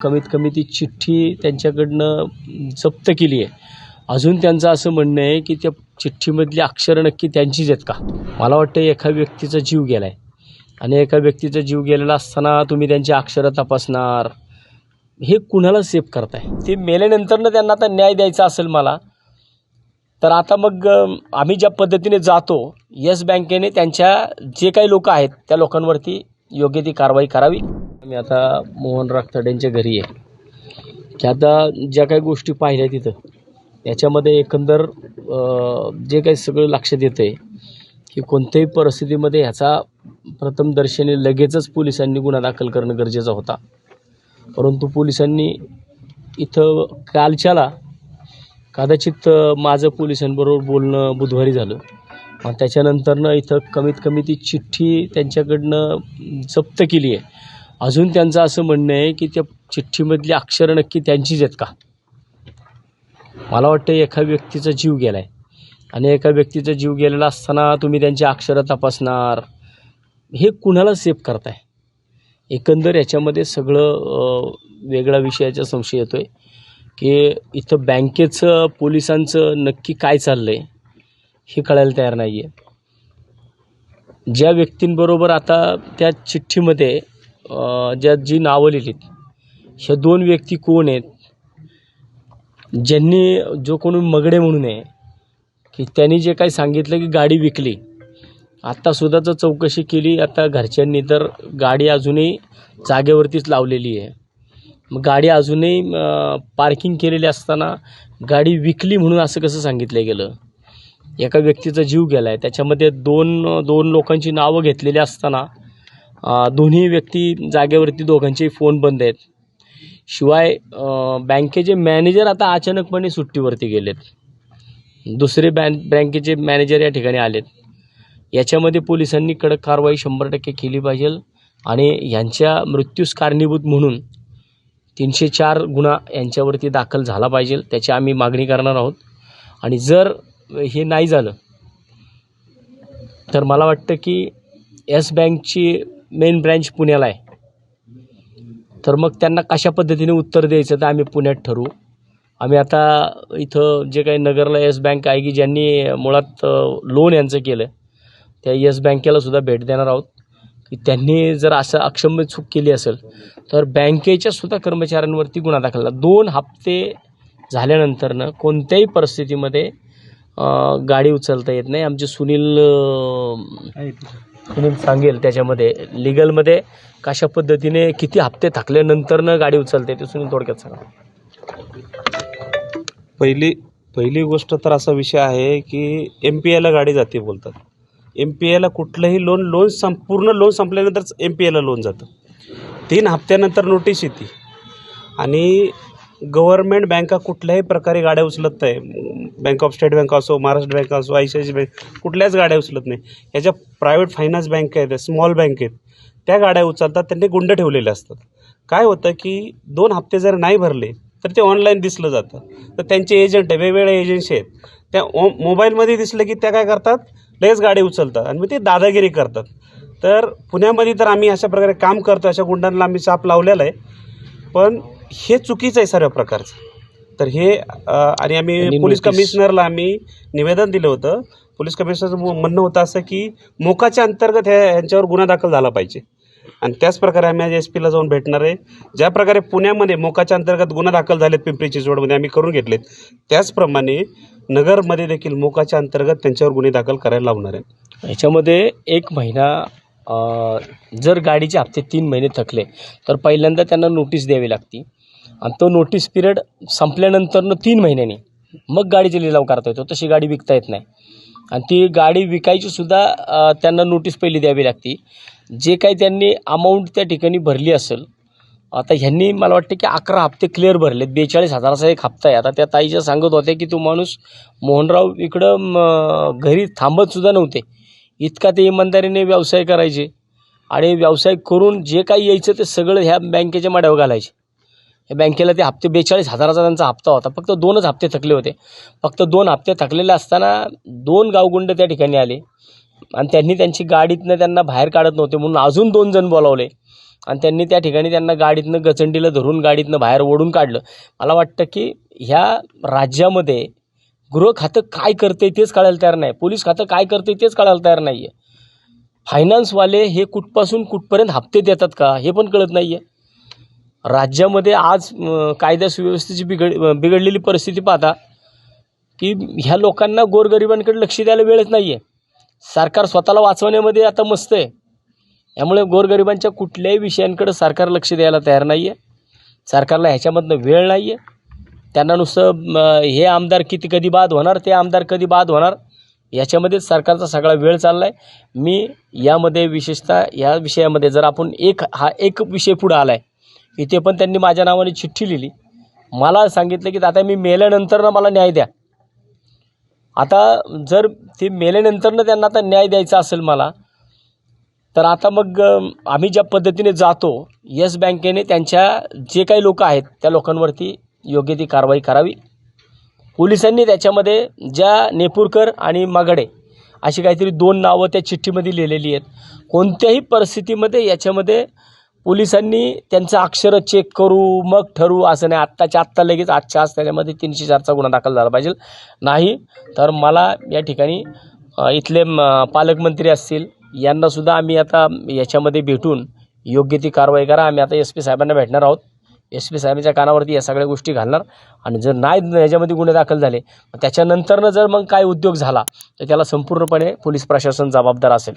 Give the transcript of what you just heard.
कमीत कमी ती चिठ्ठी त्यांच्याकडनं जप्त केली आहे. अजून त्यांचं असं म्हणणं आहे की त्या चिठ्ठीमधली अक्षरं नक्की त्यांचीच आहेत का? मला वाटतं एका व्यक्तीचा जीव गेला आहे आणि एका व्यक्तीचा जीव गेलेला असताना तुम्ही त्यांची अक्षरं तपासणार, हे कुणाला सेफ करताय? ते मेल्यानंतरनं त्यांना आता न्याय द्यायचा असेल मला, तर आता मग आम्ही ज्या पद्धतीने जातो, येस बँकेने त्यांच्या जे काही लोक आहेत त्या लोकांवरती योग्य ती कारवाई करावी. मी आता मोहन राखतड्यांच्या घरी आहे की आता ज्या काही गोष्टी पाहिल्या तिथं याच्यामध्ये एकंदर जे काही सगळं लक्षात येतं आहे की कोणत्याही परिस्थितीमध्ये ह्याचा प्रथमदर्शनी लगेचच पोलिसांनी गुन्हा दाखल करणं गरजेचं होता. परंतु पोलिसांनी इथं कालच्याला कदाचित माझं पोलिसांबरोबर बोलणं बुधवारी झालं आणि त्याच्यानंतरनं इथं कमीत कमी ती चिठ्ठी त्यांच्याकडनं जप्त केली आहे. अजून त्यांचं असं म्हणणं आहे की त्या चिठ्ठीमधली अक्षरं नक्की त्यांचीच आहेत का? मला वाटतं एका व्यक्तीचा जीव गेला आहे आणि एका व्यक्तीचा जीव गेलेला असताना तुम्ही त्यांची अक्षरं तपासणार, हे कुणाला सेफ करताय? एकंदर याच्यामध्ये सगळं वेगळा विषयाचा संशय येतो आहे की इथं बँकेचं पोलिसांचं नक्की काय चाललं आहे हे कळायला तयार नाही आहे. ज्या व्यक्तींबरोबर आता त्या चिठ्ठीमध्ये जी नावं लिहिलीत, ह्या दोन व्यक्ती कोण आहेत? ज्यांनी जो कोणी मगडे म्हणून आहे की त्यांनी जे काही सांगितलं की गाडी विकली, आत्तासुद्धा जर चौकशी केली आता घरच्यांनी तर गाडी अजूनही जागेवरतीच लावलेली आहे. मग गाडी अजूनही पार्किंग केलेली असताना गाडी विकली म्हणून असं कसं सांगितलं गेलं? एका व्यक्तीचा जीव गेला आहे, त्याच्यामध्ये दोन लोकांची नावं घेतलेली असताना दोन्ही व्यक्ती जागेवरती, दोघांचेही फोन बंद आहेत. शिवाय बँकेचे मॅनेजर आता अचानकपणे सुट्टीवरती गेलेत, दुसरे बँकेचे मॅनेजर या ठिकाणी आलेत. याच्यामध्ये पोलिसांनी कडक कारवाई 100% केली पाहिजे आणि यांच्या मृत्यूस कारणीभूत म्हणून 304 गुन्हा यांच्यावरती दाखल झाला पाहिजे, त्याची आम्ही मागणी करणार आहोत. आणि जर हे नाही झालं तर मला वाटतं की येस बँकची मेन ब्रँच पुण्याला आहे, तर मग त्यांना कशा पद्धतीने उत्तर द्यायचं तर आम्ही पुण्यात ठरवू. आम्ही आता इथं जे काही नगरला येस बँक आहे की ज्यांनी मुळात लोन यांचं केलं, त्या येस बँकेलासुद्धा भेट देणार आहोत की त्यांनी जर असं अक्षम्य चूक केली असेल तर बँकेच्यासुद्धा कर्मचाऱ्यांवरती गुन्हा दाखल झाला. 2 हप्ते झाल्यानंतरनं कोणत्याही परिस्थितीमध्ये गाडी उचलता येत नाही. आमचे सुनील सांगेल त्याच्यामध्ये लिगलमध्ये कशा पद्धतीने किती हप्ते थकल्यानंतरनं गाडी उचलता येते, सुनील थोडक्यात सांगा. पहिली गोष्ट तर असा विषय आहे की MPAला गाडी जाते बोलतात. MPAला कुठलंही पूर्ण लोन संपल्यानंतर MPAला लोन जातं. 3 हप्त्यानंतर नोटीस येते आणि गव्हर्नमेंट बँका कुठल्याही प्रकारे गाड्या उचलत नाही. बँक ऑफ स्टेट बँक असो, महाराष्ट्र बँक असो, ICICI बँक, कुठल्याच गाड्या उचलत नाही. ह्याच्या प्रायव्हेट फायनान्स बँक आहेत, स्मॉल बँक आहेत, त्या गाड्या उचलतात. त्यांनी गुंड ठेवलेले असतात. काय होतं की 2 हप्ते जर नाही भरले तर ते ऑनलाईन दिसलं जातं. तर त्यांचे एजंट आहे, वेगवेगळ्या एजन्सी आहेत, त्या मोबाईलमध्ये दिसलं की त्या काय करतात, लगेच गाडी उचलतात आणि मग ते दादागिरी करतात. तर पुण्यामध्ये तर आम्ही अशा प्रकारे काम करतो, अशा गुंडांना आम्ही चाप लावलेला आहे. पण हे चुकीचं आहे सर्व प्रकारचं. तर हे आणि आम्ही पोलीस कमिशनरला आम्ही निवेदन दिलं होतं. पोलीस कमिशनरचं म्हणणं होतं असं की मोकाच्या अंतर्गत ह्यांच्यावर गुन्हा दाखल झाला पाहिजे आणि त्याच प्रकारे आम्ही आज SP ला जाऊन भेटणार आहे. ज्या प्रकारे पुण्यामध्ये मोकाच्या अंतर्गत गुन्हा दाखल झालेत पिंपरी चिंचवडमध्ये आम्ही करून घेतलेत, त्याचप्रमाणे नगरमध्ये देखील मोकाच्या अंतर्गत त्यांच्यावर गुन्हे दाखल करायला लावणार आहे. याच्यामध्ये 1 महिना जर गाडीचे हप्ते 3 महिने थकले तर पहिल्यांदा त्यांना नोटीस द्यावी लागते आणि तो नोटीस पिरियड संपल्यानंतरनं 3 महिन्यांनी मग गाडीचे लिलाव करता येतो. तशी गाडी विकता येत नाही आणि ती गाडी विकायचीसुद्धा त्यांना नोटीस पहिली द्यावी लागते. जे काही त्यांनी अमाऊंट त्या ठिकाणी भरली असेल, आता ह्यांनी मला वाटतं की 11 हप्ते क्लिअर भरलेत. 42,000चा एक हप्ता आहे. आता त्या ताईच्या सांगत होत्या की तो माणूस मोहनराव इकडं घरी थांबतसुद्धा नव्हते, इतका ते इमानदारीने व्यवसाय करायचे आणि व्यवसाय करून जे काही यायचं ते सगळं ह्या बँकेच्या माड्यावर घालायचे. या बँकेला ते हप्ते 42,000चा त्यांचा हप्ता होता. फक्त 2च हप्ते थकले होते. फक्त 2 हप्ते थकलेले असताना 2 गावगुंड त्या ठिकाणी आले आणि त्यांनी त्यांची गाडीतनं त्यांना बाहेर काढत नव्हते म्हणून अजून 2 जण बोलावले आणि त्यांनी त्या ठिकाणी त्यांना गाडीतनं गचंडीला धरून गाडीतनं बाहेर ओढून काढलं. मला वाटतं की ह्या राज्यामध्ये गृह खातं काय करते तेच कळायला तयार नाही, पोलीस खातं काय करते तेच कळायला तयार नाही आहे, फायनान्सवाले हे कुठपासून कुठपर्यंत हप्ते देतात का हे पण कळत नाही आहे. राज्यामध्ये आज कायदा सुव्यवस्थेची बिघडलेली परिस्थिती पाहता की ह्या लोकांना गोरगरिबांकडे लक्ष द्यायला वेळच नाही आहे. सरकार स्वतःला वाचवण्यामध्ये आता मस्त आहे, त्यामुळे गोरगरिबांच्या कुठल्याही विषयांकडे सरकार लक्ष द्यायला तयार नाही आहे. सरकारला ह्याच्यामधनं वेळ नाही आहे. त्यांना नुसतं हे आमदार कधी बाद होणार, ते आमदार कधी बाद होणार, याच्यामध्येच सरकारचा सगळा वेळ चालला आहे. मी यामध्ये विशेषतः या विषयामध्ये जर आपण एक विषय पुढं आला आहे, इथे पण त्यांनी माझ्या नावाने चिठ्ठी लिहिली. मला सांगितलं की आता मी मेल्यानंतर ना मला न्याय द्या. आता जर ते मेल्यानंतरनं त्यांना आता न्याय द्यायचा असेल मला, तर आता मग आम्ही ज्या पद्धतीने जातो, येस बँकेने त्यांच्या जे काही लोक आहेत त्या लोकांवरती योग्य ती कारवाई करावी. पोलिसांनी त्याच्यामध्ये ज्या नेपूरकर आणि मागडे अशी काहीतरी 2 नावं त्या चिठ्ठीमध्ये लिहिलेली आहेत. कोणत्याही परिस्थितीमध्ये याच्यामध्ये पोलिसांनी त्यांचं अक्षरं चेक करू मग ठरवू असं नाही. आत्ताच्या आत्ता लगेच आजच्या आज त्याच्यामध्ये 304चा गुन्हा दाखल झाला पाहिजे. नाही तर मला या ठिकाणी इथले पालकमंत्री असतील यांनासुद्धा आम्ही आता याच्यामध्ये भेटून योग्य ती कारवाई करा. आम्ही आता SP साहेबांना भेटणार आहोत. SP साहेबांच्या कानावरती या सगळ्या गोष्टी घालणार आणि जर नाही याच्यामध्ये गुन्हे दाखल झाले त्याच्यानंतरनं जर मग काय उद्योग झाला तर त्याला संपूर्णपणे पोलीस प्रशासन जबाबदार असेल.